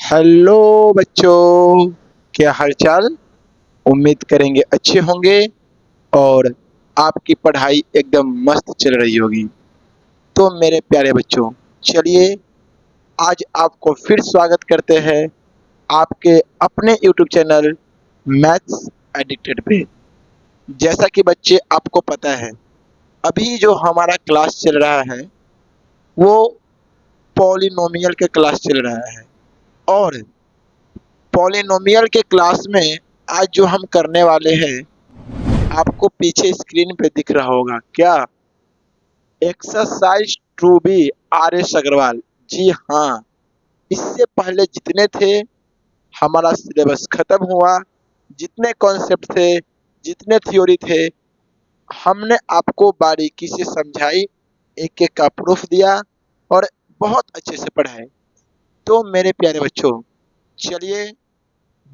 Hello बच्चों, क्या हालचाल। उम्मीद करेंगे अच्छे होंगे और आपकी पढ़ाई एकदम मस्त चल रही होगी। तो मेरे प्यारे बच्चों, चलिए आज आपको फिर स्वागत करते हैं आपके अपने YouTube चैनल मैथ्स एडिक्टेड पे। जैसा कि बच्चे आपको पता है, अभी जो हमारा क्लास चल रहा है वो पॉलिनोमियल के क्लास चल रहा है। और पॉलिनोमियल के क्लास में आज जो हम करने वाले हैं, आपको पीछे स्क्रीन पे दिख रहा होगा क्या, exercise 2B R S Agarwal. जी हाँ, इससे पहले जितने थे हमारा सिलेबस खत्म हुआ, जितने कॉन्सेप्ट थे, जितने थ्योरी थे, हमने आपको बारीकी से समझाई, एक एक का प्रूफ दिया और बहुत अच्छे से पढ़ाए। तो मेरे प्यारे बच्चों, चलिए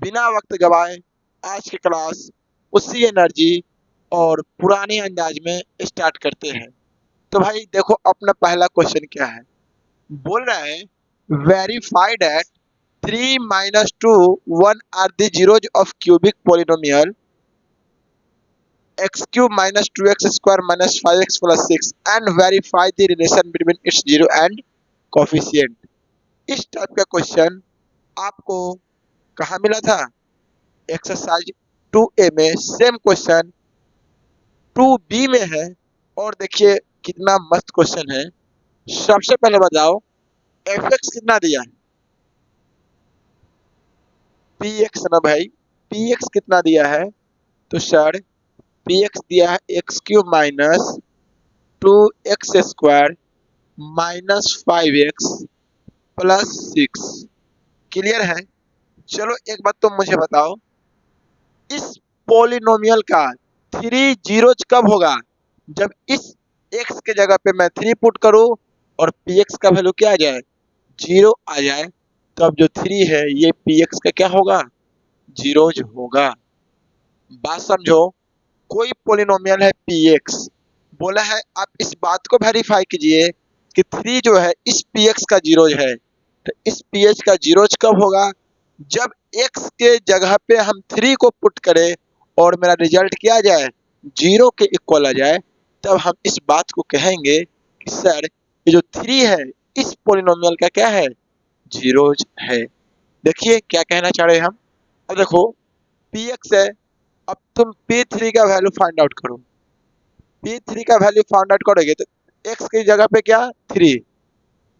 बिना वक्त गवाए आज की क्लास उसी एनर्जी और पुराने अंदाज में स्टार्ट करते हैं। तो भाई देखो, अपना पहला क्वेश्चन क्या है। बोल रहा है verify that 3 minus 2 1 are the zeros of cubic polynomial x cube minus 2x square minus 5x plus 6 and verify the relation between its zero and coefficient. इस टाइप का क्वेश्चन आपको कहाँ मिला था? एक्सरसाइज 2A में। सेम क्वेश्चन 2B में है। और देखिए कितना मस्त क्वेश्चन है। सबसे पहले बताओ fx कितना दिया है? px ना भाई, px कितना दिया है? तो सर px दिया है x cube minus 2x square minus 5x plus 6। Clear है? चलो एक बात तो मुझे बताओ, इस पोलिनोमियल का 3 जीरोज कब होगा? जब इस x के जगह पे मैं 3 पुट करूं और px का वैल्यू क्या आ जाए? 0 आ जाए, तब जो 3 है ये px का क्या होगा? जीरोज होगा। बात समझो, कोई पोलिनोमियल है px, बोला है आप इस बात को वेरीफाई कीजिए कि 3 जो है इस px का जीरोज है। तो इस px का जीरोज कब होगा? जब x के जगह पे हम 3 को पुट करें और मेरा रिजल्ट क्या आ जाए? 0 के इक्वल आ जाए, तब हम इस बात को कहेंगे कि सर ये जो 3 है इस पोलिनोमियल का क्या है? जीरोज है। देखिए क्या कहना चाह रहे हैं हम। अब देखो px है, अब तुम p3 का वैल्यू फाइंड आउट करो। p3 का वैल्यू फाइंड आउट करोगे तो x की जगह पे क्या? 3,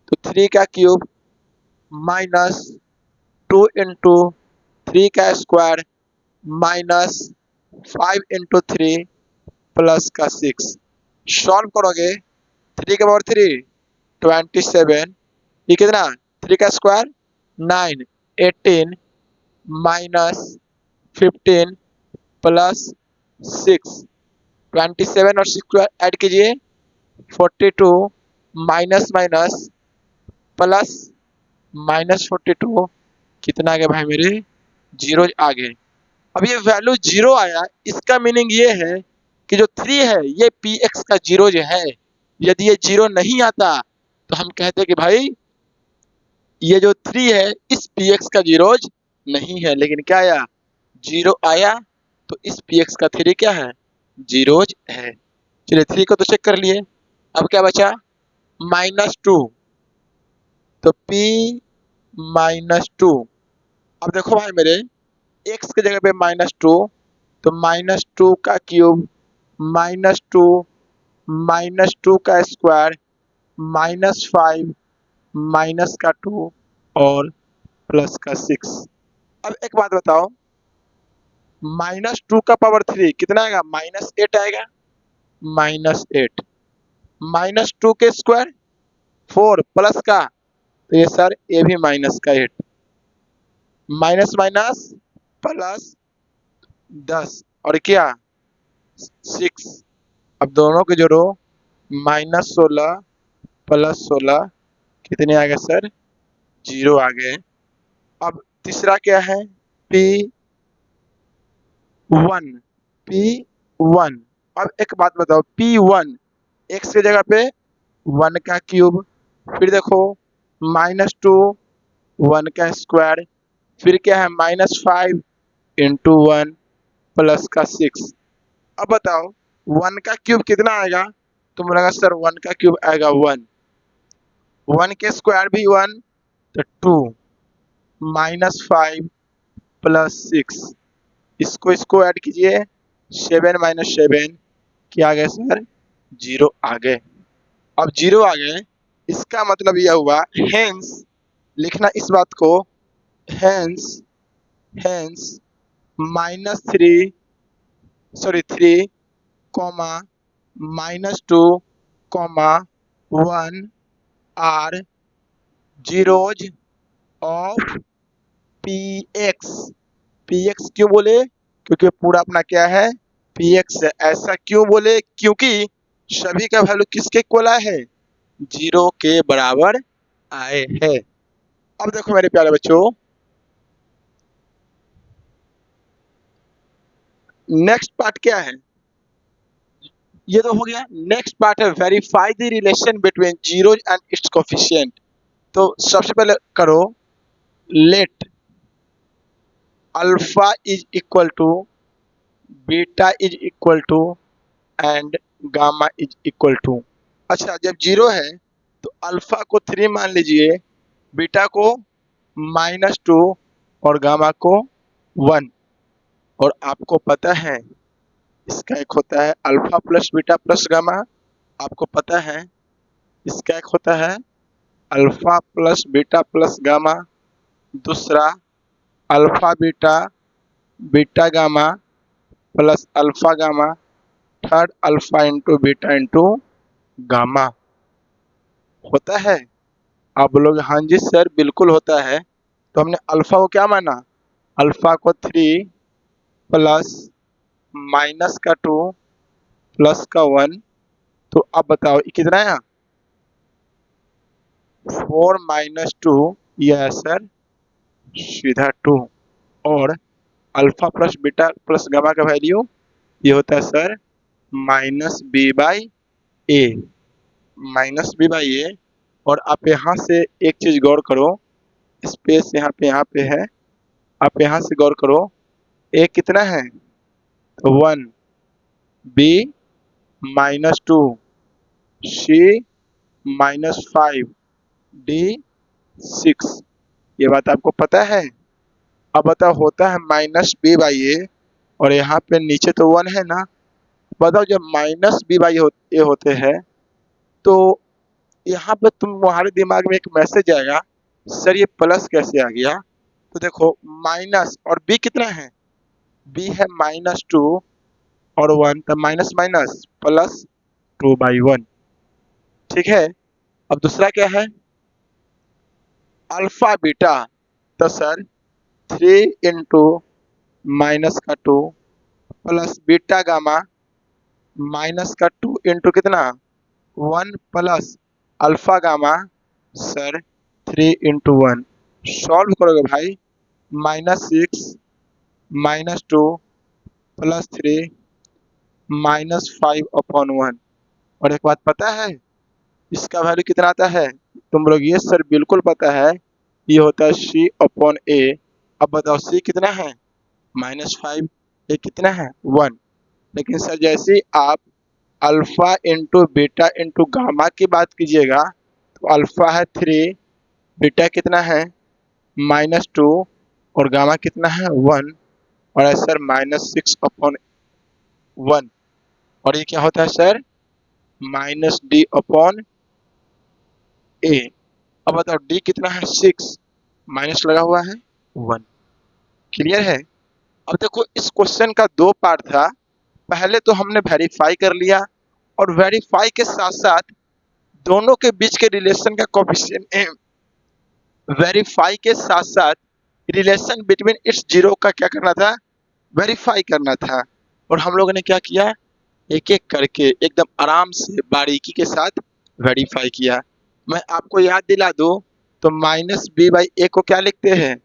तो 3 का क्यूब माइनस 2 इंटू 3 का स्क्वायर माइनस 5 इंटू 3 प्लस का 6। सॉल्व करोगे 3 के पावर 3 27, ये कितना? 3 का स्क्वायर 9, 18 माइनस 15 प्लस 6। 27 और 6 को ऐड कीजिए 42 माइनस माइनस प्लस माइनस 42, कितना आ गया भाई मेरे? जीरो आ गए। अब ये वैल्यू 0 आया, इसका मीनिंग ये है कि जो 3 है ये px का जीरोज है। यदि ये 0 नहीं आता तो हम कहते कि भाई ये जो 3 है इस px का जीरोज नहीं है। लेकिन क्या आया? 0 आया, तो इस px का 3 क्या है? जीरोज है। चलिए 3 को तो चेक कर लिए। अब क्या बचा? -2, तो p -2। अब देखो भाई मेरे, x के जगह पे -2, तो -2 का क्यूब -2 -2 का स्क्वायर -5 माइनस का 2 और प्लस का 6। अब एक बात बताओ, -2 का पावर 3 कितना आएगा? -8 आएगा। -8 -2 के स्क्वायर 4 प्लस का, तो ये सर ये भी माइनस का 8, माइनस माइनस प्लस 10 और क्या? 6। अब दोनों के जोड़ो, -16 प्लस 16, कितने आ गए सर? 0 आ गए। अब तीसरा क्या है? P1, P1। अब एक बात बताओ, P1 x के जगह पे 1 का क्यूब फिर देखो -2 1 का स्क्वायर, फिर क्या है -5 इंटू 1 प्लस का 6। अब बताओ 1 का क्यूब कितना आएगा? तो मुझे लगा सर 1 का क्यूब आएगा 1, 1 के स्क्वायर भी 1 तो 2 -5 प्लस 6, इसको ऐड कीजिए, 7 - 7 क्या आ गए सर? 0 आ गए। अब 0 आ गए, इसका मतलब यह हुआ हेंस, लिखना इस बात को, hence hence -3 sorry 3 comma -2 comma 1 are zeros of P x. P x क्यों बोले? क्योंकि पूरा अपना क्या है? पी एक्स है। ऐसा क्यों बोले? क्योंकि सभी का वैल्यू किसके इक्वल आया है? 0 के बराबर आए हैं। अब देखो मेरे प्यारे बच्चों, नेक्स्ट पार्ट क्या है? ये तो हो गया। नेक्स्ट पार्ट है verify the relation between zero and its coefficient. तो सबसे पहले करो, let alpha is equal to beta is equal to and gamma is equal to. अच्छा, जब 0 है तो अल्फा को 3 मान लीजिए, बीटा को -2 और गामा को 1। और आपको पता है इसका एक होता है alpha plus beta plus gamma. आपको पता है इसका एक होता है alpha plus beta plus gamma, दूसरा alpha beta beta gamma plus alpha gamma, third alpha into beta into gamma. होता है? आप बोलोगे हाँ जी सर बिल्कुल होता है। तो हमने अल्फा को क्या माना? अल्फा को 3 प्लस माइनस का 2 प्लस का 1। तो अब बताओ ये कितना है? 4 - 2, यह है सर सीधा 2। और alpha plus beta plus gamma का वैल्यू ये होता है सर -b/a, -b/a। और आप यहाँ से एक चीज गौर करो, स्पेस यहाँ पे है, आप यहाँ से गौर करो, a कितना है? तो 1, b -2, c -5, d 6। ये बात आपको पता है? अब बताओ होता है -b/a और यहाँ पे नीचे तो 1 है ना। बताओ जब -b/a होते हैं तो यहाँ पे तुम्हारे दिमाग में एक मैसेज आएगा, सर ये प्लस कैसे आ गया? तो देखो माइनस और b कितना है? b है -2 और 1, तो माइनस माइनस प्लस 2/1। ठीक है। अब दूसरा क्या है? Alpha beta. तो सर 3 इंटू माइनस का 2 प्लस बीटा गामा माइनस का 2 इंटू कितना? 1 plus alpha gamma sir 3 into 1। Solve करोगे भाई, -6 -2 प्लस 3 -5/1। और एक बात पता है इसका वैल्यू कितना आता है? तुम लोग ये सर बिल्कुल पता है, ये होता है c/a। अब बताओ c कितना है? -5, a कितना है? 1। लेकिन सर जैसे ही आप alpha into beta into gamma की बात कीजिएगा तो अल्फा है 3, बीटा कितना है? -2 और गामा कितना है? 1। और है सर -6/1। और ये क्या होता है सर? -d/a। अब बताओ d कितना है? 6, माइनस लगा हुआ है 1। क्लियर है? अब देखो इस क्वेश्चन का 2 पार्ट था। पहले तो हमने वेरीफाई कर लिया और वेरीफाई के साथ साथ दोनों के बीच के रिलेशन का कोफिशिएंट, वेरीफाई के साथ साथ रिलेशन बिटवीन इट्स जीरो का क्या करना था? वेरीफाई करना था। और हम लोगों ने क्या किया? एक एक करके एकदम आराम से बारीकी के साथ वेरीफाई किया। मैं आपको याद दिला दूं तो -b/a को क्या लिखते हैं?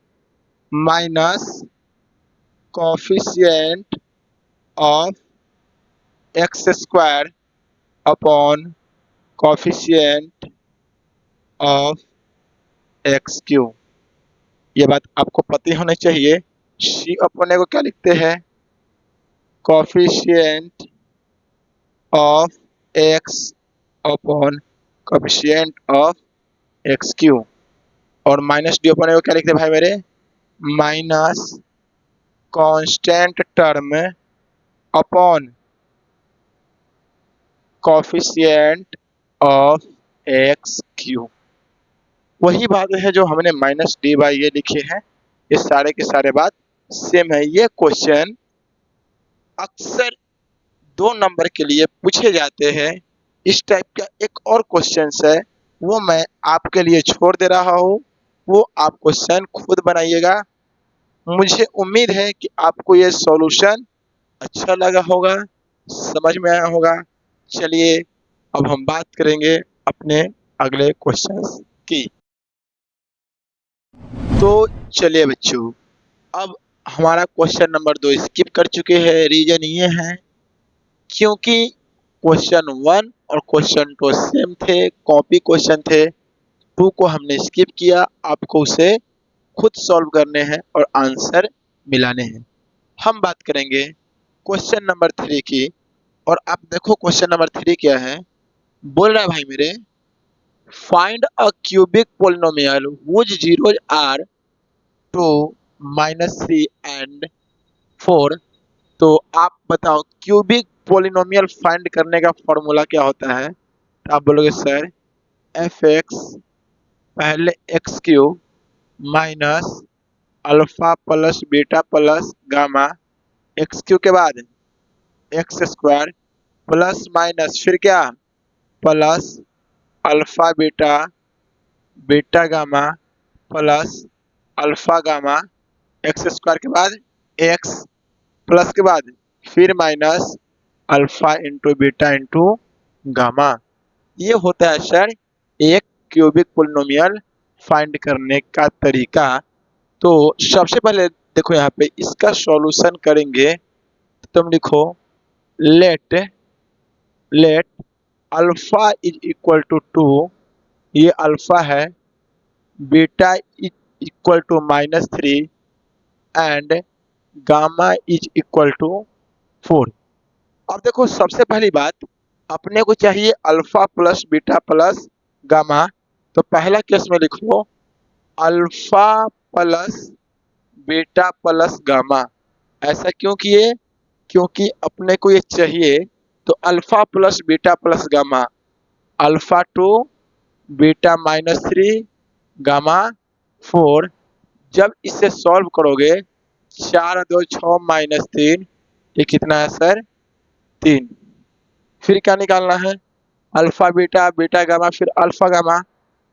Minus coefficient of x² upon coefficient of x Q. ये बात आपको पता होनी चाहिए। सी अपने को क्या लिखते हैं, coefficient of x upon coefficient of x Q. और माइनस डी अपने को क्या लिखते हैं भाई मेरे, minus constant term upon coefficient of x Q. वही बात है जो हमने माइनस डी बाई ये लिखे हैं, ये सारे के सारे बात सेम है। ये क्वेश्चन अक्सर 2 नंबर के लिए पूछे जाते हैं। इस टाइप का एक और क्वेश्चन है, वो मैं आपके लिए छोड़ दे रहा हूँ, वो आप क्वेश्चन खुद बनाइएगा। मुझे उम्मीद है कि आपको ये सॉल्यूशन अच्छा लगा होगा, समझ में आया होगा। चलिए अब हम बात करेंगे अपने अगले क्वेश्चन की। तो चलिए बच्चों, अब हमारा क्वेश्चन नंबर 2 स्किप कर चुके हैं। रीजन ये है क्योंकि क्वेश्चन 1 और क्वेश्चन 2 सेम थे, कॉपी क्वेश्चन थे। 2 को हमने स्किप किया, आपको उसे खुद सॉल्व करने हैं और आंसर मिलाने हैं। हम बात करेंगे क्वेश्चन नंबर 3 की। और आप देखो क्वेश्चन नंबर 3 क्या है, बोल रहा है भाई मेरे, find a cubic polynomial which zeros are 2 -3 and 4। तो आप बताओ क्यूबिक पोलिनोमियल फाइंड करने का फॉर्मूला क्या होता है। तो आप बोलोगे सर एफ एक्स पहले x cube minus alpha plus beta plus gamma x cube के बाद एक्स स्क्वायर प्लस माइनस फिर क्या plus alpha beta beta gamma plus alpha gamma x square के बाद एक्स प्लस के बाद फिर minus alpha into beta into gamma. ये होता है सर एक क्यूबिक पोलिनोमियल फाइंड करने का तरीका। तो सबसे पहले देखो यहाँ पे इसका सॉल्यूशन करेंगे। तुम लिखो let let alpha is equal to 2, ये अल्फा है, beta is equal to -3 and gamma is equal to 4। अब देखो सबसे पहली बात अपने को चाहिए alpha plus beta plus gamma. तो पहला केस में लिखो alpha plus beta plus gamma. ऐसा क्यों किए, क्योंकि अपने को ये चाहिए। तो alpha plus beta plus gamma, alpha 2 beta -3 gamma 4। जब इसे सॉल्व करोगे 4 2 6 -3, ये कितना है सर 3। फिर क्या निकालना है अल्फा बीटा बीटा गामा फिर अल्फा गामा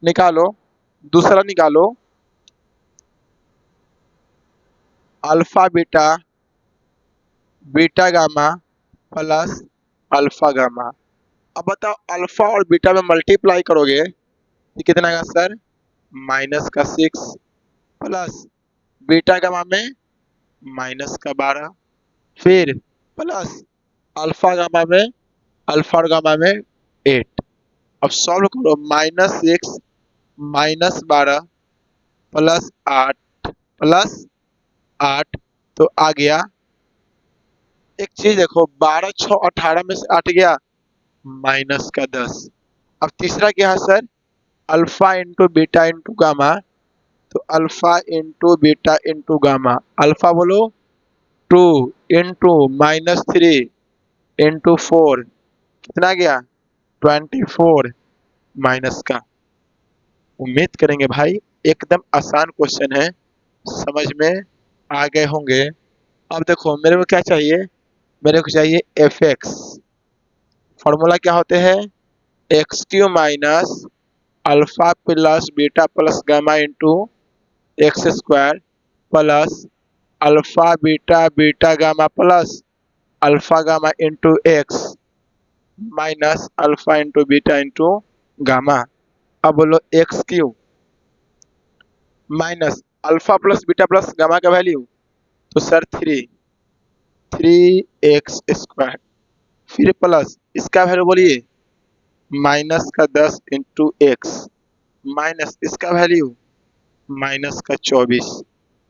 निकालो। दूसरा निकालो alpha beta beta gamma plus alpha gamma. अब बताओ अल्फा और बीटा में मल्टीप्लाई करोगे ये कितना आएगा सर -6 प्लस बीटा गामा में -12 फिर प्लस अल्फा गामा में अल्फा और गामा में 8। अब सॉल्व करो -6 -12 प्लस 8 प्लस 8 तो आ गया। एक चीज देखो 12 6 18 में से 8 गया -10। अब तीसरा क्या है sir alpha into beta into gamma. तो alpha into beta into gamma, alpha बोलो 2 इंटू -3 इंटू 4 कितना गया 24 माइनस का। उम्मीद करेंगे भाई एकदम आसान क्वेश्चन है, समझ में आ गए होंगे। अब देखो मेरे को क्या चाहिए, मेरे को चाहिए एफ एक्स। फॉर्मूला क्या होते हैं x Q minus alpha plus beta plus gamma into x square plus alpha beta beta gamma plus alpha gamma into x minus alpha into beta into gamma. अब बोलो x Q minus alpha plus beta plus gamma का value. तो sir 3x square फिर plus इसका value बोलिए -10 into x minus इसका value minus का 24।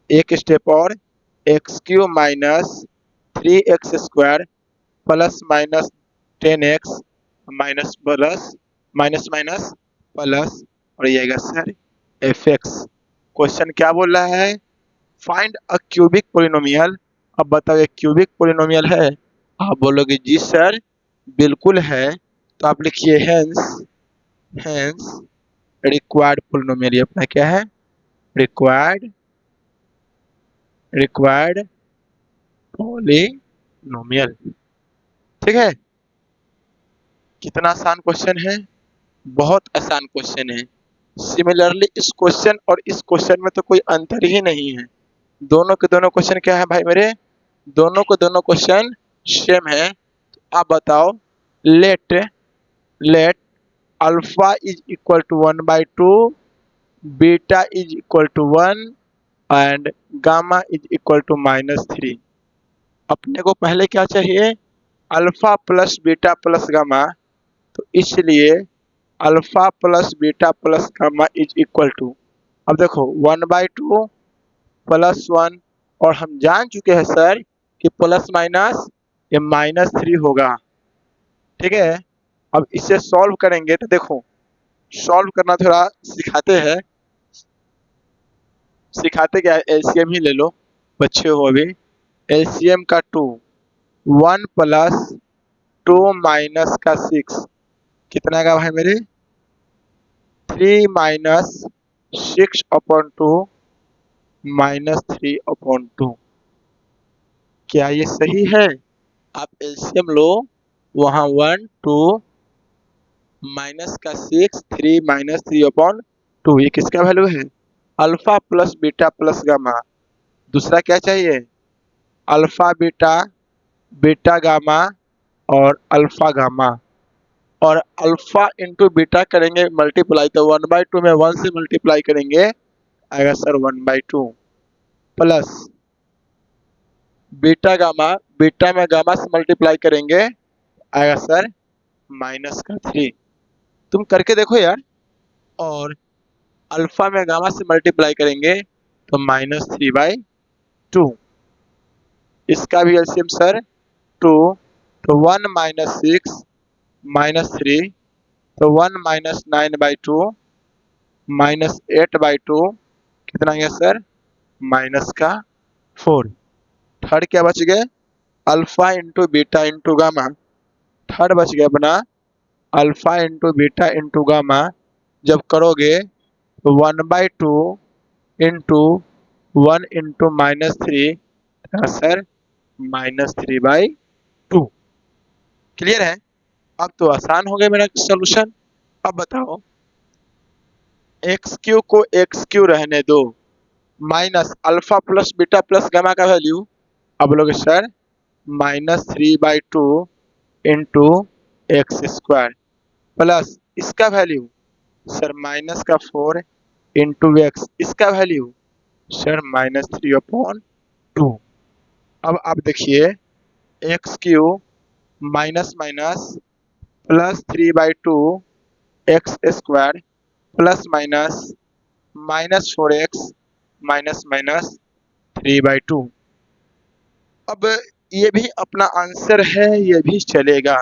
एक स्टेप और, x Q minus 3x² plus minus 10x minus plus minus minus plus और ये आएगा सर fx। क्वेश्चन क्या बोल रहा है? Find a cubic polynomial. अब बताओ ये क्यूबिक पोलिनोमियल है? आप बोलोगे जी सर बिल्कुल है। तो आप लिखिए हेंस, हेंस रिक्वायर्ड पोलिनोमियल। ये अपना क्या है? Required, required polynomial. ठीक है, कितना आसान क्वेश्चन है, बहुत आसान क्वेश्चन है। सिमिलरली इस क्वेश्चन और इस क्वेश्चन में तो कोई अंतर ही नहीं है। दोनों के दोनों क्वेश्चन क्या है भाई मेरे? दोनों के दोनों क्वेश्चन सेम है। तो आप बताओ, let let alpha is equal to 1/2, beta is equal to 1 and gamma is equal to -3। अपने को पहले क्या चाहिए? Alpha plus beta plus gamma. तो इसलिए alpha plus beta plus gamma is equal to, अब देखो 1/2 प्लस 1, और हम जान चुके हैं सर कि प्लस माइनस ये -3 होगा। ठीक है, अब इसे सॉल्व करेंगे तो देखो, सॉल्व करना थोड़ा सिखाते हैं। सिखाते क्या है, एलसीएम ही ले लो, बच्चे हो अभी। एलसीएम का 2, 1 प्लस 2 माइनस का 6 कितना का भाई मेरे? 3 माइनस 6/2 -3/2। क्या ये सही है? आप एलसीएम लो, वहां 1 2 माइनस का 6 3 -3/2, ये किसका वैल्यू है? Alpha plus beta plus gamma. दूसरा क्या चाहिए? अल्फा बीटा, बीटा गामा और अल्फा गामा। और अल्फा इंटू बीटा करेंगे मल्टीप्लाई, तो 1/2 में 1 से मल्टीप्लाई करेंगे आएगा sir 1/2 plus beta gamma, beta में गामा से मल्टीप्लाई करेंगे आएगा सर -3। तुम करके देखो यार। और अल्फा में गामा से मल्टीप्लाई करेंगे तो -3/2। इसका भी एलसीएम सर 2, तो 1 -6 -3, तो 1 -9/2 -8/2 कितना गया सर? -4। थर्ड क्या बच गए? Alpha into beta into gamma. Third बच गया अपना alpha into beta into gamma. जब करोगे तो 1/2 इंटू 1 इंटू -3 सर -3/2। क्लियर है? अब तो आसान हो गया मेरा सोल्यूशन। अब बताओ, एक्स क्यू को एक्स क्यू रहने दो, minus alpha plus beta plus gamma का वैल्यू। अब लोग सर -3/2 इंटू x² प्लस इसका वैल्यू सर -4 इंटू एक्स, इसका वैल्यू सर -3/2। अब आप देखिए, x Q minus minus plus 3/2 x² plus minus -4x minus minus 3/2। अब ये भी अपना आंसर है, ये भी चलेगा,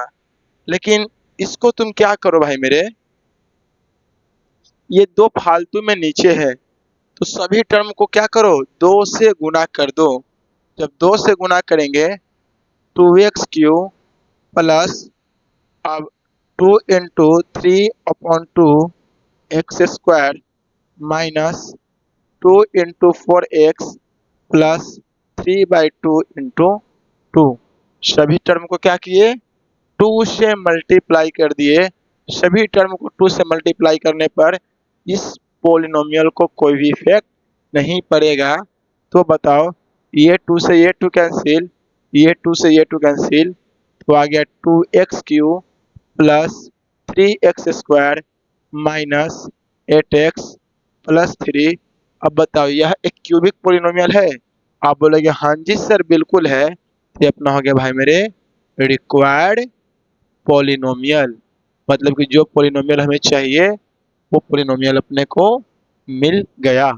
लेकिन इसको तुम क्या करो भाई मेरे, ये दो फालतू में नीचे है, तो सभी टर्म को क्या करो? 2 से गुना कर दो। जब 2 से गुना करेंगे 2x³ प्लस अब 2 into 3/2 x² minus 2 into 4x plus 3/2 into 2। सभी टर्म को क्या किए? 2 से मल्टीप्लाई कर दिए। सभी टर्म को 2 से मल्टीप्लाई करने पर इस पोलिनोमियल को कोई भी इफेक्ट नहीं पड़ेगा। तो बताओ, ये 2 से ये 2 कैंसिल, ये 2 से ये 2 कैंसिल, तो आ गया 2x³ plus 3x² minus 8x plus 3। अब बताओ, यह एक क्यूबिक पोलिनोमियल है? आप बोलोगे हाँ जी सर बिल्कुल है। ये अपना हो गया भाई मेरे रिक्वायर्ड पोलिनोमियल, मतलब कि जो पोलिनोमियल हमें चाहिए वो पोलिनोमियल अपने को मिल गया।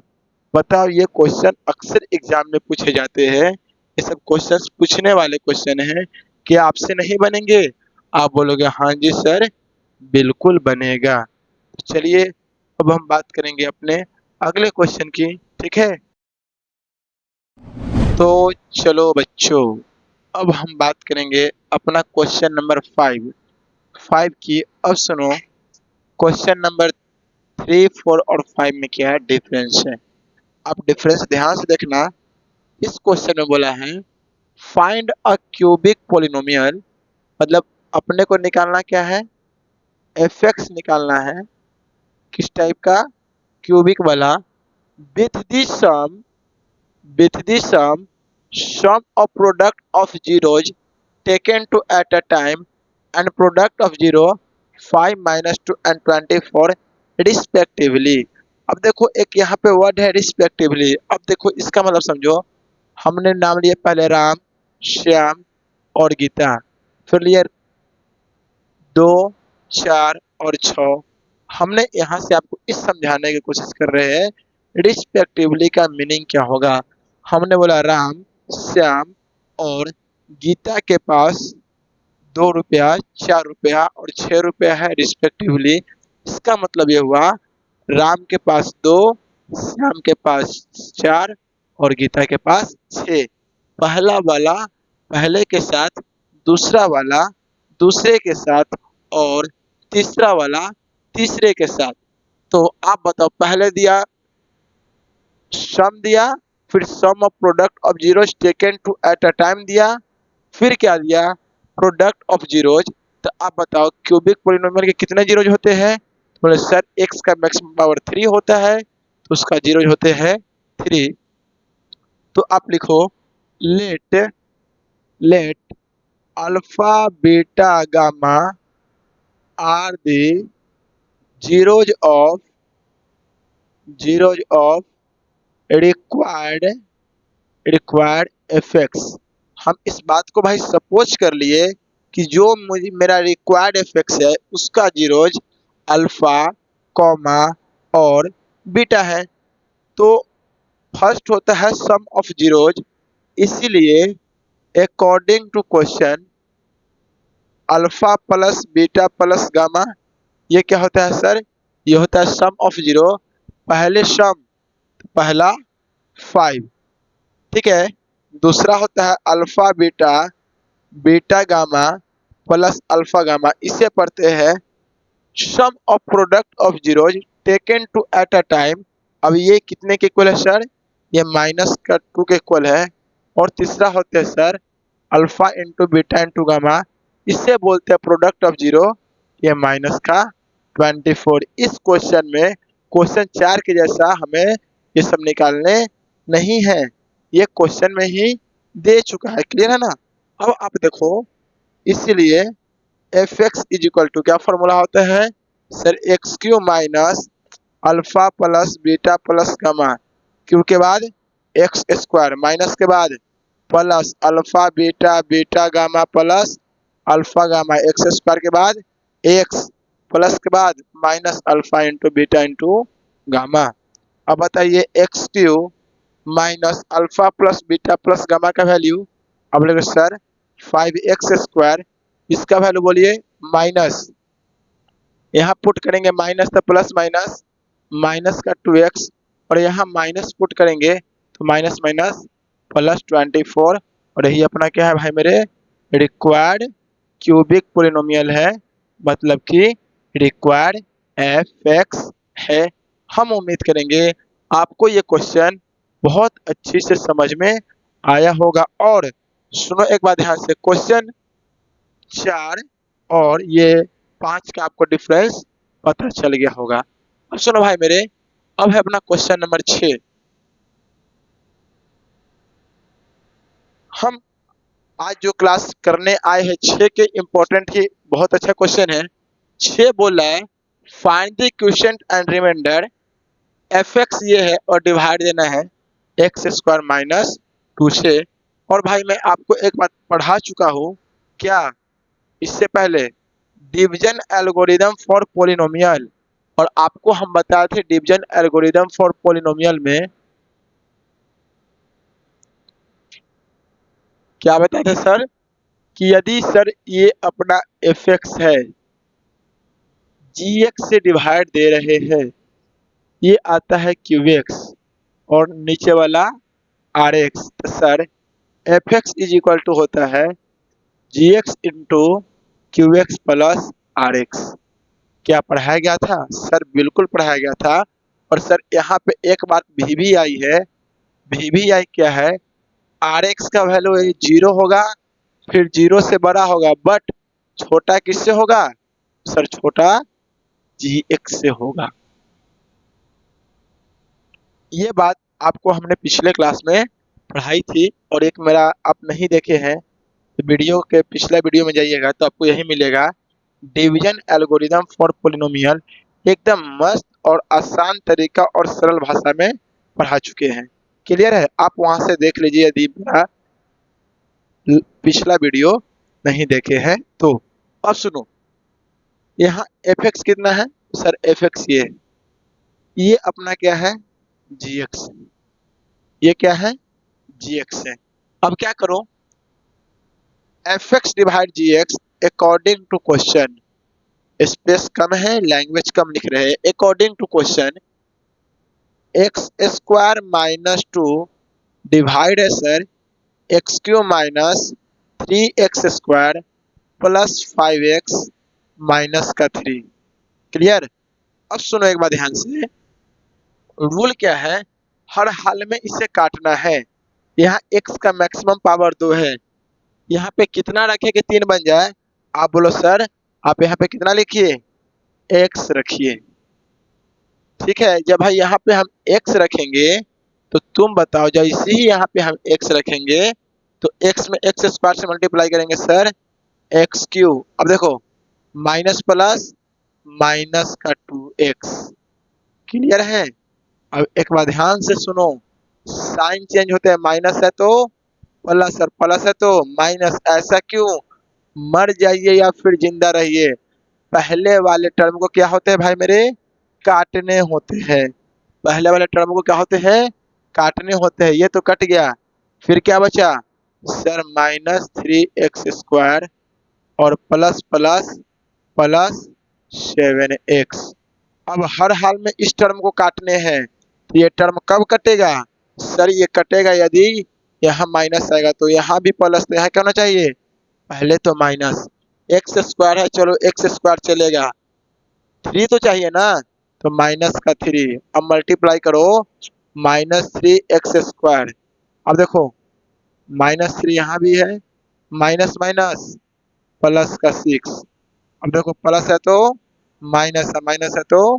बताओ, ये क्वेश्चन अक्सर एग्जाम में पूछे जाते हैं। ये सब क्वेश्चंस पूछने वाले क्वेश्चन हैं कि आपसे नहीं बनेंगे। आप बोलोगे हाँ जी सर, बिल्कुल बनेगा। तो चलिए अब हम बात करेंगे अपने अगले क्वेश्चन की, ठीक है। तो चलो बच्चों, अब हम बात करेंगे अपना क्वेश्चन नंबर 5 की। अब सुनो, क्वेश्चन नंबर 3, 4 और 5 में क्या है डिफरेंस है। आप डिफरेंस ध्यान से देखना। इस क्वेश्चन में बोला है फाइंड अ क्यूबिक पोलिनोमियल, मतलब अपने को निकालना क्या है, एफ निकालना है। किस टाइप का, क्यूबिक वाला। With the sum with the sum of product of zeros taken to at a time and product of 0, 5, -2 and 24 respectively. अब देखो एक यहाँ पे वर्ड है रिस्पेक्टिवली। अब देखो इसका मतलब समझो, हमने नाम लिए पहले राम, श्याम और गीता, फिर लिए 2, 4 और 6। हमने यहाँ से आपको इस समझाने की कोशिश कर रहे हैं रिस्पेक्टिवली का मीनिंग क्या होगा। हमने बोला राम, श्याम और गीता के पास 2 रुपया, 4 रुपया और 6 रुपया है रिस्पेक्टिवली। इसका मतलब ये हुआ राम के पास 2, श्याम के पास 4 और गीता के पास 6। पहला वाला पहले के साथ, दूसरा वाला दूसरे के साथ और तीसरा वाला तीसरे के साथ। तो आप बताओ, पहले दिया सम दिया, फिर sum of product of zeros taken two at a time दिया, फिर क्या दिया, प्रोडक्ट ऑफ जीरोज। तो आप बताओ क्यूबिक पोलिनोमियल के कितने जीरोज होते हैं। तो बोले सर एक्स का मैक्सिमम पावर 3 होता है, तो उसका जीरोज होते हैं 3। तो आप लिखो let let alpha beta gamma are the zeros of required fx। हम इस बात को भाई सपोज कर लिए कि जो मुझे मेरा रिक्वायर्ड fx है उसका जीरोज अल्फा, कॉमा और बीटा है। तो फर्स्ट होता है सम ऑफ जीरोज, इसीलिए according to question alpha plus beta plus gamma, ये क्या होता है सर, ये होता है सम ऑफ जीरो। पहले सम, पहला 5, ठीक है। दूसरा होता है alpha beta, beta gamma plus alpha gamma, इसे पढ़ते हैं sum of product of zeros taken two at a time. अब ये कितने के इक्वल है सर, ये -2 के इक्वल है। और तीसरा होते हैं sir alpha into beta into gamma, इसे बोलते हैं प्रोडक्ट ऑफ जीरो, ये -24। इस क्वेश्चन में क्वेश्चन 4 के जैसा हमें ये सब निकालने नहीं है, ये क्वेश्चन में ही दे चुका है। क्लियर है ना। अब आप देखो, इसीलिए F x is equal to क्या फॉर्मूला होता है sir, x Q minus alpha plus beta plus gamma, cube के बाद एक्स स्क्वायर माइनस के बाद plus alpha beta beta gamma plus alpha gamma, x square के बाद एक्स प्लस के बाद minus alpha into beta into gamma. अब बताइए x Q minus alpha plus beta plus gamma का वैल्यू। अब लोग सर 5x स्क्वायर, इसका वैल्यू बोलिए माइनस, यहाँ पुट करेंगे माइनस तो प्लस माइनस, माइनस का 2x और यहाँ माइनस पुट करेंगे तो माइनस माइनस प्लस 24। और यही अपना क्या है भाई मेरे, रिक्वायर्ड क्यूबिक पोलिनोमियल है, मतलब कि रिक्वायर्ड एफ एक्स है। हम उम्मीद करेंगे आपको ये क्वेश्चन बहुत अच्छी से समझ में आया होगा। और सुनो एक बात ध्यान से, क्वेश्चन 4 और ये 5 का आपको डिफरेंस पता चल गया होगा। अब सुनो भाई मेरे, अब है अपना क्वेश्चन नंबर 6। हम आज जो क्लास करने आए हैं 6 के इम्पोर्टेंट ही बहुत अच्छा क्वेश्चन है। 6 बोल रहा है find the quotient and remainder, F x ये है और डिवाइड देना है एक्स स्क्वायर माइनस 2 से। और भाई मैं आपको एक बात पढ़ा चुका हूँ क्या इससे पहले, डिवीजन एल्गोरिदम फॉर पोलिनोमियल। और आपको हम बताए थे डिवीजन एल्गोरिदम फॉर पॉलिनोमियल में क्या बताए थे सर कि यदि सर ये अपना एफ एक्स है, जी एक्स से डिवाइड दे रहे हैं, ये आता है क्यू एक्स और नीचे वाला आर एक्स, तो sir f x is equal to होता है g x into q x plus r x. क्या पढ़ाया गया था सर? बिल्कुल पढ़ाया गया था। और सर यहाँ पे एक बात भी आई है, भी आई क्या है, आर एक्स का वैल्यू जीरो होगा, फिर जीरो से बड़ा होगा, बट छोटा किससे होगा सर? छोटा जी एक्स से होगा। ये बात आपको हमने पिछले क्लास में पढ़ाई थी, और एक मेरा आप नहीं देखे हैं तो वीडियो के पिछला वीडियो में जाइएगा तो आपको यही मिलेगा, डिवीजन एल्गोरिदम फॉर पोलिनोमियल, एकदम मस्त और आसान तरीका और सरल भाषा में पढ़ा चुके हैं। क्लियर है? आप वहां से देख लीजिए यदि मेरा पिछला वीडियो नहीं देखे हैं तो। अब सुनो, यहाँ एफ एक्स कितना है सर? एफ एक्स ये अपना क्या है? G x. ये क्या है? जी एक्स है। अब क्या करो, f x divide g x according to question, space कम है, लैंग्वेज कम लिख रहे हैं, according to question x square minus two divide है sir x Q minus three x square plus five x minus का थ्री। क्लियर? अब सुनो एक बार ध्यान से, रूल क्या है, हर हाल में इसे काटना है। यहाँ x का मैक्सिमम पावर 2 है, यहाँ पे कितना रखे कि 3 बन जाए? आप बोलो सर, आप यहाँ पे कितना लिखिए? x रखिए। ठीक है, जब भाई यहाँ पे हम x रखेंगे तो तुम बताओ, जैसे ही यहाँ पे हम x रखेंगे तो x में x स्क्वायर से मल्टीप्लाई करेंगे सर एक्स क्यू। अब देखो, माइनस प्लस माइनस का 2x। क्लियर है? अब एक बार ध्यान से सुनो, साइन चेंज होते हैं, माइनस है तो प्लस और प्लस है तो माइनस। ऐसा क्यों? मर जाइए या फिर जिंदा रहिए, पहले वाले टर्म को क्या होते हैं भाई मेरे? काटने होते हैं। पहले वाले टर्म को क्या होते हैं? काटने होते हैं। ये तो कट गया, फिर क्या बचा sir? Minus three x square और plus plus plus seven x. अब हर हाल में इस टर्म को काटने हैं, तो ये टर्म कब कटेगा सर? ये कटेगा यदि यहाँ माइनस आएगा, तो यहाँ भी प्लस, तो यहाँ क्या होना चाहिए? पहले तो माइनस, एक्स स्क्वायर है, चलो एक्स स्क्वायर चलेगा, थ्री तो चाहिए ना, तो माइनस का थ्री। अब मल्टीप्लाई करो, माइनस थ्री एक्स स्क्वायर। अब देखो, माइनस थ्री यहाँ भी है, माइनस माइनस प्लस का सिक्स। अब देखो, प्लस है तो माइनस है, माइनस है तो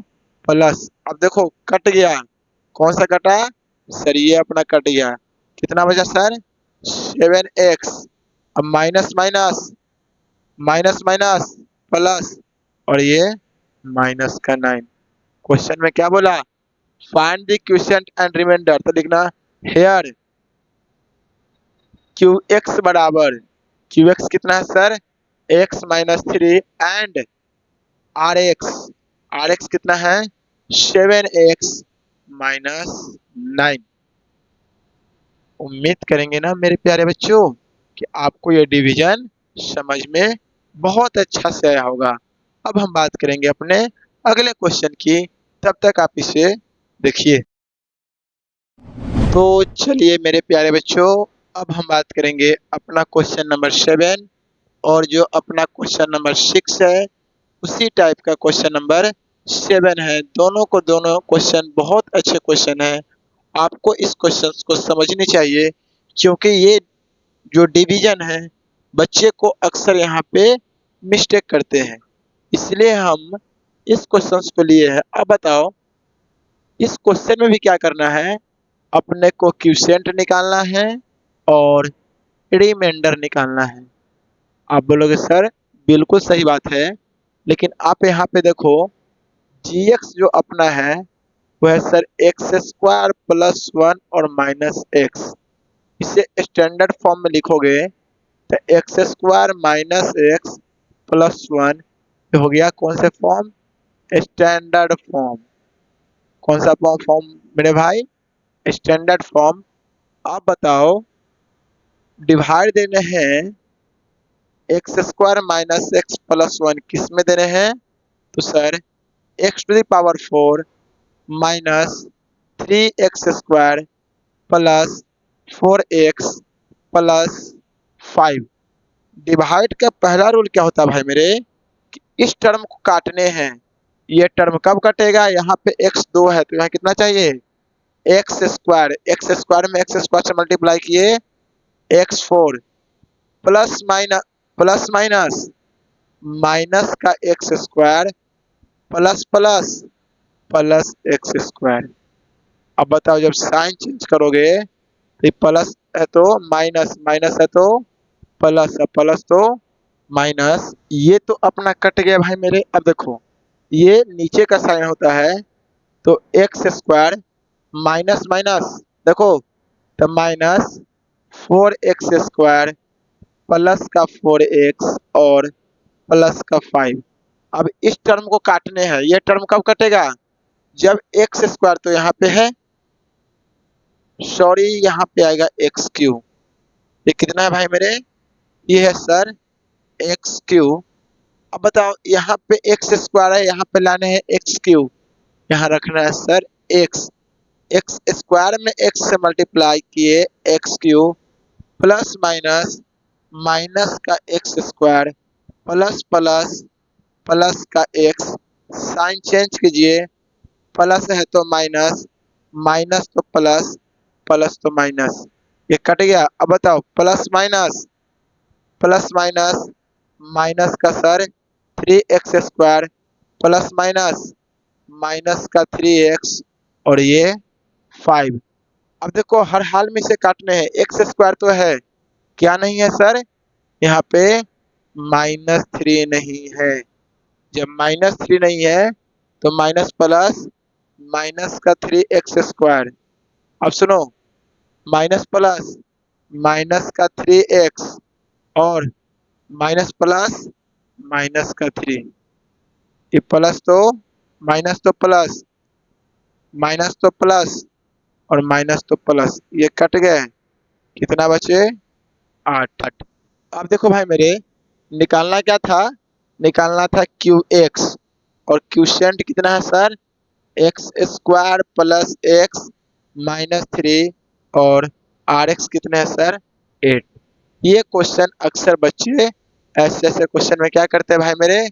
प्लस। अब देखो कट गया, कौन सा कटा सर? ये अपना कट गया। कितना बचा सर? Seven x. अब minus minus minus minus plus, और ये माइनस का नाइन। क्वेश्चन में क्या बोला? Find the quotient and remainder. तो लिखना हेयर क्यू एक्स बराबर, क्यू एक्स कितना है sir? X minus three and r x कितना है? Seven x minus nine. उम्मीद करेंगे ना मेरे प्यारे बच्चों कि आपको ये डिवीजन समझ में बहुत अच्छा से आया होगा। अब हम बात करेंगे अपने अगले क्वेश्चन की, तब तक आप इसे देखिए। तो चलिए मेरे प्यारे बच्चों, अब हम बात करेंगे अपना क्वेश्चन नंबर 7, और जो अपना क्वेश्चन नंबर 6 है उसी टाइप का क्वेश्चन नंबर 7 है। दोनों को दोनों क्वेश्चन बहुत अच्छे क्वेश्चन है, आपको इस क्वेश्चन को समझनी चाहिए, क्योंकि ये जो डिवीजन है बच्चे को अक्सर यहाँ पे मिस्टेक करते हैं, इसलिए हम इस क्वेश्चन को लिए हैं। अब बताओ, इस क्वेश्चन में भी क्या करना है? अपने को क्वोशिएंट निकालना है और रिमाइंडर निकालना है। आप बोलोगे सर बिल्कुल सही बात है, लेकिन आप यहाँ पे देखो, जी एक्स जो अपना है वो है sir x square plus one और माइनस एक्स। इसे स्टैंडर्ड फॉर्म में लिखोगे तो x square minus x plus one हो गया कौन से फॉर्म? Standard form. कौन सा फॉर्म मेरे भाई? Standard form. आप बताओ, डिवाइड देने हैं x square minus x plus one, किस में देने हैं? तो sir x to the power 4 minus 3x² plus 4x plus 5। Divide का पहला रूल क्या होता है भाई मेरे, कि इस टर्म को काटने हैं। ये टर्म कब कटेगा? यहाँ पे x 2 है तो यहाँ कितना चाहिए? x² में x² से मल्टीप्लाई किए x4 प्लस माइनस माइनस का x² plus plus plus x²। अब बताओ, जब साइन चेंज करोगे तो प्लस है तो माइनस, माइनस है तो प्लस, प्लस तो माइनस। ये तो अपना कट गया भाई मेरे। अब देखो, ये नीचे का साइन होता है तो x² माइनस माइनस, देखो तो माइनस 4x² प्लस का 4x और प्लस का 5। अब इस टर्म को काटने हैं। ये टर्म कब कटेगा? जब x², तो यहाँ पे है, सॉरी यहाँ पे आएगा x3। ये कितना है भाई मेरे? ये है सर x3। अब बताओ, यहाँ पे x² है, यहाँ पे लाने हैं x3। यहाँ रखना है सर x² में x से मल्टीप्लाई किए x3 प्लस माइनस माइनस का x² प्लस प्लस प्लस का x। साइन चेंज कीजिए, प्लस है तो माइनस, माइनस तो प्लस, प्लस तो माइनस। ये कट गया। अब बताओ, plus minus plus minus minus का sir 3x² plus minus minus का 3x और ये 5। अब देखो, हर हाल में इसे काटने हैं। x² तो है, क्या नहीं है सर? यहाँ पे -3 नहीं है। जब -3 नहीं है तो माइनस प्लस माइनस का 3x²। अब सुनो, माइनस प्लस माइनस का 3x और माइनस प्लस माइनस का 3। ये प्लस तो माइनस तो प्लस, माइनस तो प्लस और माइनस तो प्लस, ये कट गए। कितना बचे? 8। अब देखो भाई मेरे, निकालना क्या था? निकालना था QX और क्यूशेंट कितना है सर? x² प्लस x -3 और RX कितने हैं सर? 8। ये क्वेश्चन अक्सर बच्चे ऐसे ऐसे क्वेश्चन में क्या करते हैं भाई मेरे?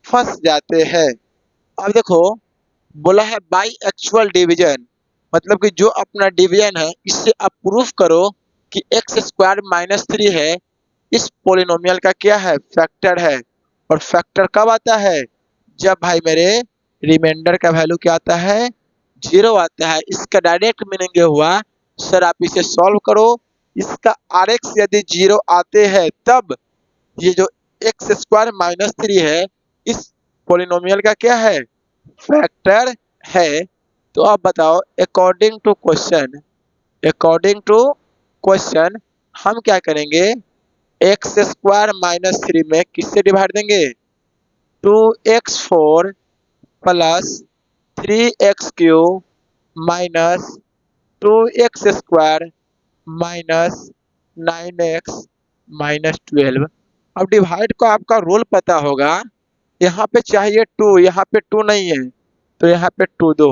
फंस जाते हैं। अब देखो, बोला है बाई एक्चुअल डिवीजन, मतलब कि जो अपना डिवीजन है इससे आप प्रूफ करो कि x² -3 है, इस पोलिनोमियल का क्या है? फैक्टर है। और फैक्टर कब आता है? जब भाई मेरे रिमाइंडर का वैल्यू क्या आता है? 0 आता है। इसका डायरेक्ट मीनिंग ये हुआ, सर आप इसे सॉल्व करो, इसका RX यदि 0 आते हैं तब ये जो x² -3 है इस पोलिनोमियल का क्या है? फैक्टर है। तो आप बताओ, अकॉर्डिंग टू क्वेश्चन हम क्या करेंगे? x² -3 में किससे डिवाइड देंगे? 2x4 plus 3x³ minus 2x² minus 9x minus 12। अब डिवाइड को आपका रूल पता होगा। यहाँ पे चाहिए 2, यहाँ पे 2 नहीं है तो यहाँ पे 2 दो।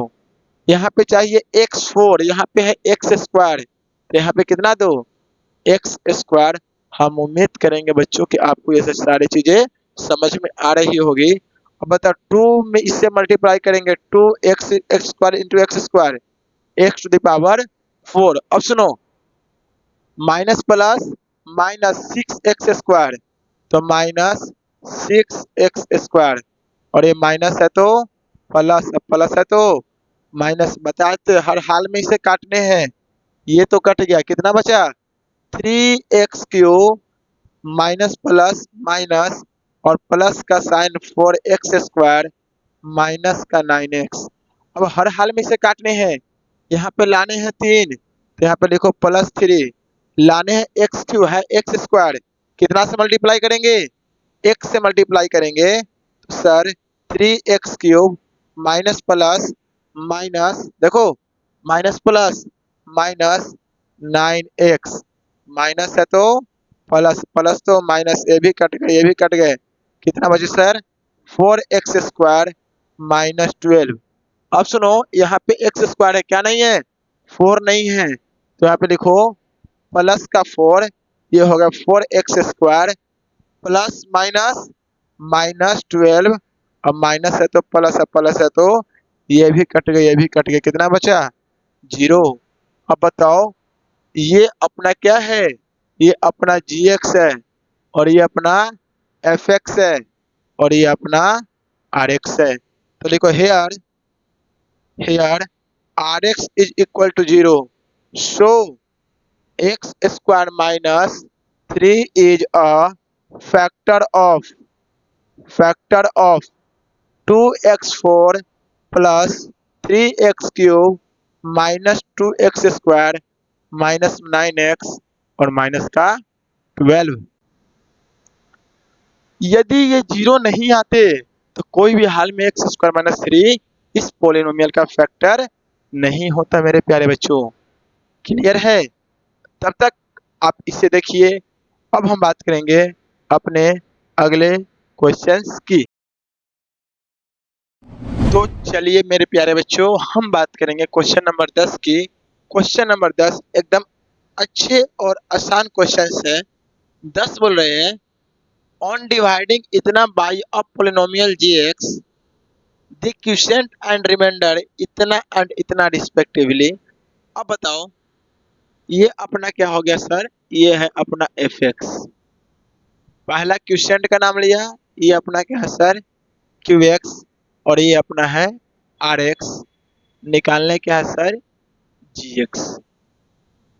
यहाँ पे चाहिए x4, यहाँ पे है x², तो यहाँ पे कितना दो? x²। हम उम्मीद करेंगे बच्चों कि आपको ये सारी चीजें समझ में आ रही होगी। अब बताओ, 2 में इससे मल्टीप्लाई करेंगे 2x² into x², x to the power 4। अब सुनो, माइनस प्लस माइनस 6x² तो माइनस 6x² और ये माइनस है तो प्लस, प्लस है तो माइनस। बताते हर हाल में इसे काटने हैं। ये तो कट गया, कितना बचा? 3x³ माइनस प्लस माइनस और प्लस का साइन 4x² माइनस का 9x। अब हर हाल में इसे काटने हैं। यहाँ पे लाने हैं 3 तो यहाँ पे लिखो +3, लाने हैं x3 है x², कितना से मल्टीप्लाई करेंगे? x से मल्टीप्लाई करेंगे तो sir 3x³ minus plus minus, देखो minus plus minus 9x, minus है तो प्लस, प्लस तो माइनस, ये भी कट गए, ये भी कट गए, कितना बचे सर 4x² माइनस 12। अब सुनो, यहाँ पे x² है, क्या नहीं है 4 नहीं है, तो यहाँ पे लिखो प्लस का 4, ये हो गया 4x² प्लस माइनस माइनस 12, अब माइनस है तो प्लस है, प्लस है तो ये भी कट गए, ये भी कट गए, कितना बचा 0। अब बताओ ये अपना क्या है, ये अपना gx है और ये अपना fx है और ये अपना rx है, तो लिखो here, here rx is equal to 0, so x² minus 3 is a factor of factor of 2x4 plus 3x cube minus 2x² minus 9x और माइनस का 12। यदि ये 0 नहीं आते तो कोई भी हाल में x² माइनस 3 इस पोलिनोमियल का फैक्टर नहीं होता मेरे प्यारे बच्चों। क्लियर है? तब तक आप इसे देखिए। अब हम बात करेंगे अपने अगले क्वेश्चंस की। तो चलिए मेरे प्यारे बच्चों, हम बात करेंगे क्वेश्चन नंबर 10 की। क्वेश्चन नंबर 10 एकदम अच्छे और आसान क्वेश्चंस है। 10 बोल रहे हैं ऑन डिवाइडिंग इतना by a polynomial gx the quotient and remainder इतना एंड इतना रिस्पेक्टिवली। अब बताओ ये अपना क्या हो गया सर, ये है अपना fx, पहला क्वोशिएंट का नाम लिया, ये अपना क्या है सर qx और ये अपना है rx, निकालने क्या है सर gx,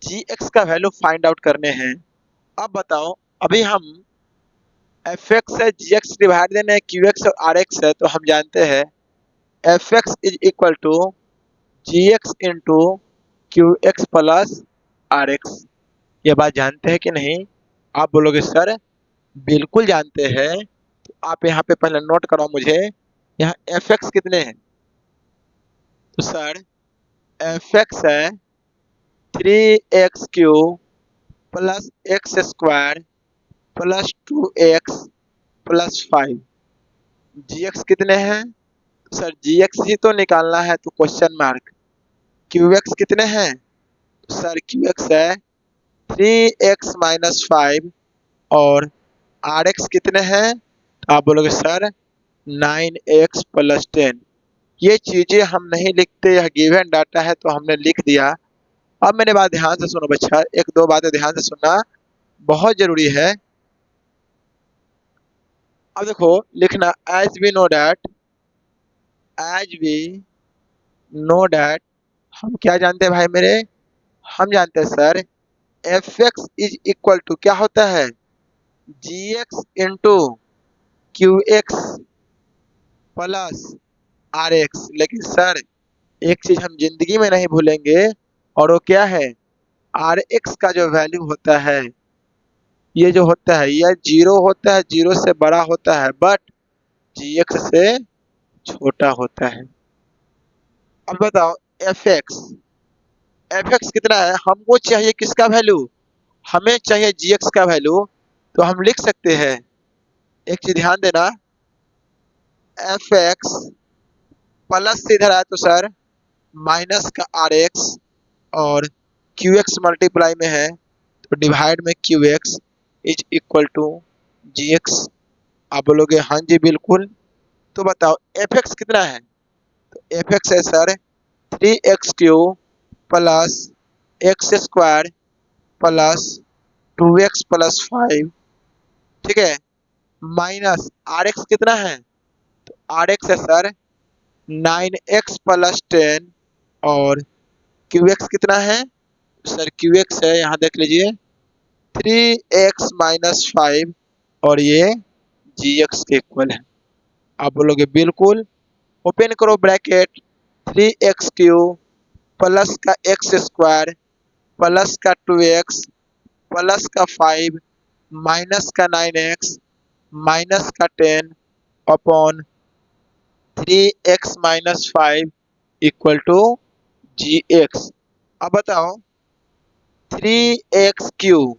gx का वैल्यू फाइंड आउट करने हैं। अब बताओ अभी हम fx है gx डिवाइड देना है qx और rx है, तो हम जानते हैं fx is equal to gx into qx plus rx। ये बात जानते हैं कि नहीं? आप बोलोगे सर बिल्कुल जानते हैं। तो आप यहाँ पे पहले नोट कराओ मुझे, यहाँ fx कितने हैं? तो सर fx है 3x³ plus x² plus 2x plus 5। gx कितने हैं? सर gx ही तो निकालना है, तो क्वेश्चन मार्क। qx कितने हैं? सर qx है 3x माइनस 5 और rx कितने हैं? आप बोलोगे सर 9x प्लस 10। ये चीजें हम नहीं लिखते, यह गिवन डाटा है तो हमने लिख दिया। अब मेरे बात ध्यान से सुनो बच्चा, एक दो बातें ध्यान से सुनना बहुत जरूरी है। अब देखो लिखना as we know that, as we know that, हम क्या जानते हैं भाई मेरे? हम जानते हैं sir fx is equal to क्या होता है gx into qx plus rx। लेकिन सर एक चीज हम जिंदगी में नहीं भूलेंगे और वो क्या है, rx का जो वैल्यू होता है, ये जो होता है यह 0 होता है, 0 से बड़ा होता है, बट gx से छोटा होता है। अब बताओ fx, fx कितना है? हमको चाहिए किसका वैल्यू? हमें चाहिए gx का वैल्यू। तो हम लिख सकते हैं, एक चीज ध्यान देना, fx प्लस से इधर आया तो सर माइनस का rx और qx मल्टीप्लाई में है तो डिवाइड में qx is equal to gx। आप बोलोगे हाँ जी बिल्कुल। तो बताओ fx कितना है? तो fx है sir 3x³ plus x² plus 2x plus 5, ठीक है, माइनस rx कितना है? तो rx है सर 9x प्लस 10 और qx कितना है? सर qx है, यहाँ देख लीजिए 3x माइनस 5 और ये gx के इक्वल है। आप बोलोगे बिल्कुल। ओपन करो ब्रैकेट, 3x³ प्लस का x² प्लस का 2x प्लस का 5 माइनस का 9x माइनस का 10 upon 3x minus 5 equal to gx। अब बताओ 3x cube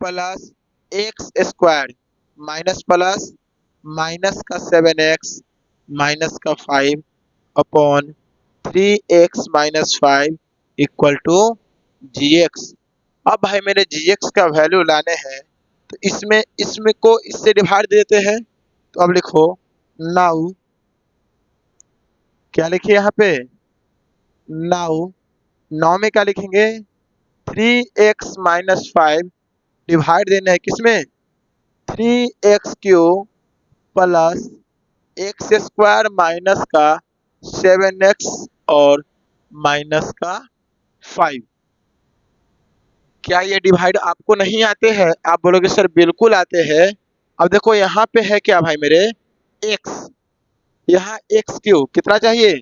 plus x square minus plus minus का 7x माइनस का 5 upon 3x minus 5 equal to gx। अब भाई मेरे gx का वैल्यू लाने हैं तो इसमें इसमें को इससे डिवाइड देते हैं। तो अब लिखो नाउ, क्या लिखिए यहाँ पे नाउ, नाउ में क्या लिखेंगे 3x माइनस 5 डिवाइड देना है किसमें 3x cube plus x square minus का 7x और माइनस का 5। क्या ये डिवाइड आपको नहीं आते हैं? आप बोलोगे सर बिल्कुल आते हैं। अब देखो यहाँ पे है क्या भाई मेरे x, यहाँ एक्स क्यूब कितना चाहिए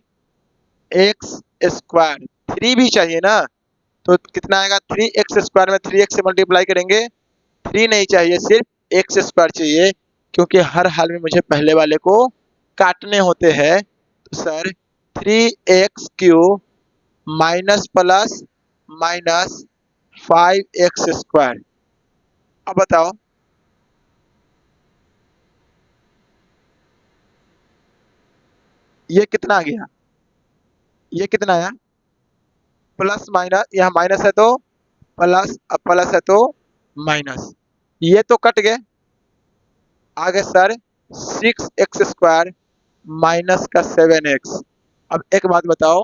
एक्स स्क्वायर, 3 भी चाहिए ना, तो कितना आएगा 3x स्क्वायर में 3x से मल्टीप्लाई करेंगे, 3 नहीं चाहिए सिर्फ एक्स स्क्वायर चाहिए, क्योंकि हर हाल में मुझे पहले वाले को काटने होते हैं। तो sir 3x cube minus plus minus 5x square. अब बताओ ये कितना आ गया, ये कितना आया प्लस माइनस, यहाँ माइनस है तो प्लस, अब प्लस है तो माइनस, ये तो कट गए। आगे सर 6x स्क्वायर माइनस का 7x। अब एक बात बताओ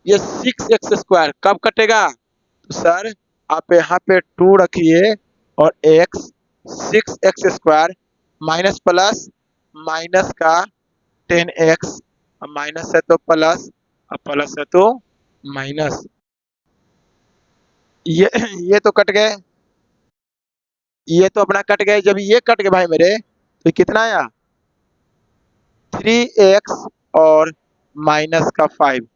ये 6x स्क्वायर कब कटेगा? तो सर आप यहाँ पे 2 रखिए और x 6x square minus plus minus का 10x, अब माइनस है तो प्लस, अब प्लस है तो माइनस, ये तो कट गए, ये तो अपना कट गए। जब ये कट गए भाई मेरे तो कितना आया 3x और माइनस का 5।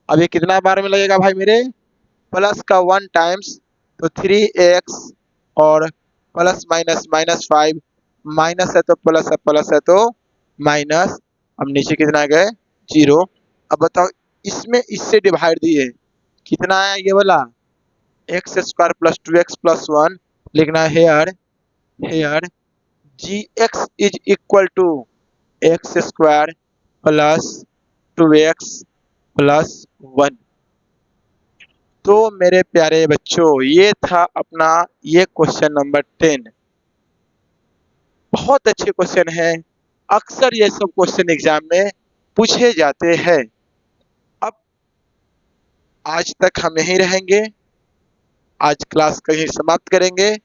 अब ये कितना बार में लगेगा भाई मेरे प्लस का 1 टाइम्स, तो 3x और प्लस माइनस माइनस 5, माइनस है तो प्लस है, प्लस है तो माइनस। अब नीचे कितना गए 0। अब बताओ इसमें इससे डिवाइड दिए कितना आया ये वाला x square plus 2x plus 1 लिखना है here, here gx is equal to x square plus 2x plus 1। तो मेरे प्यारे बच्चों ये था अपना ये क्वेश्चन नंबर 10। बहुत अच्छे क्वेश्चन है, अक्सर ये सब क्वेश्चन एग्जाम में पूछे जाते हैं। अब आज तक हम यहीं रहेंगे, आज क्लास कहीं समाप्त करेंगे।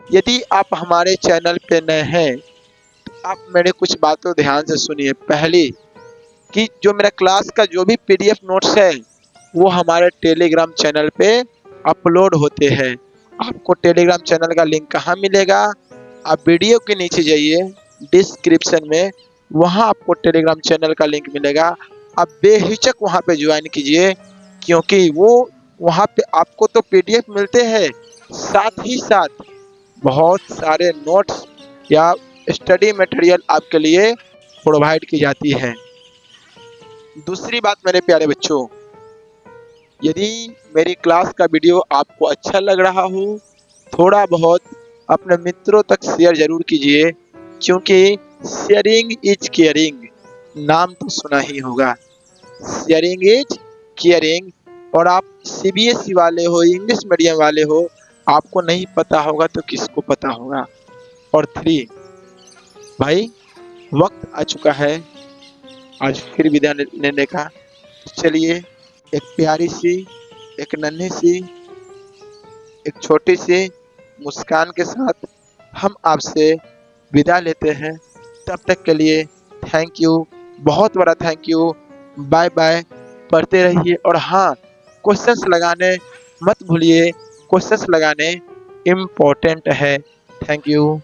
यदि आप हमारे चैनल पे नए हैं तो आप मेरे कुछ बातों ध्यान से सुनिए। पहली कि जो मेरा क्लास का जो भी पीडीएफ नोट्स है वो हमारे टेलीग्राम चैनल पे अपलोड होते हैं। आपको टेलीग्राम चैनल का लिंक कहाँ मिलेगा? आप वीडियो के नीचे जाइए डिस्क्रिप्शन में, वहाँ आपको टेलीग्राम चैनल का लिंक मिलेगा। आप बेहिचक वहाँ पे ज्वाइन कीजिए, क्योंकि वो वहाँ पे आपको तो पीडीएफ मिलते हैं, साथ ही साथ बहुत सारे नोट्स या स्टडी मटेरियल आपके लिए प्रोवाइड की जाती है। दूसरी बात मेरे प्यारे बच्चों, यदि मेरी क्लास का वीडियो आपको अच्छा लग रहा हो थोड़ा बहुत अपने मित्रों तक शेयर जरूर कीजिए, क्योंकि शेयरिंग इज केयरिंग, नाम तो सुना ही होगा। Sharing is caring. और आप सीबीएसई वाले हो, इंग्लिश मीडियम वाले हो, आपको नहीं पता होगा तो किसको पता होगा। और 3 भाई वक्त आ चुका है आज फिर विदा लेने का। चलिए एक प्यारी सी, एक नन्ही सी, एक छोटी सी मुस्कान के साथ हम आपसे विदा लेते हैं। तब तक के लिए थैंक यू, बहुत बड़ा थैंक यू। बाय बाय, पढ़ते रहिए। और हाँ, क्वेश्चंस लगाने मत भूलिए, क्वेश्चंस लगाने इम्पोर्टेंट है। Thank you.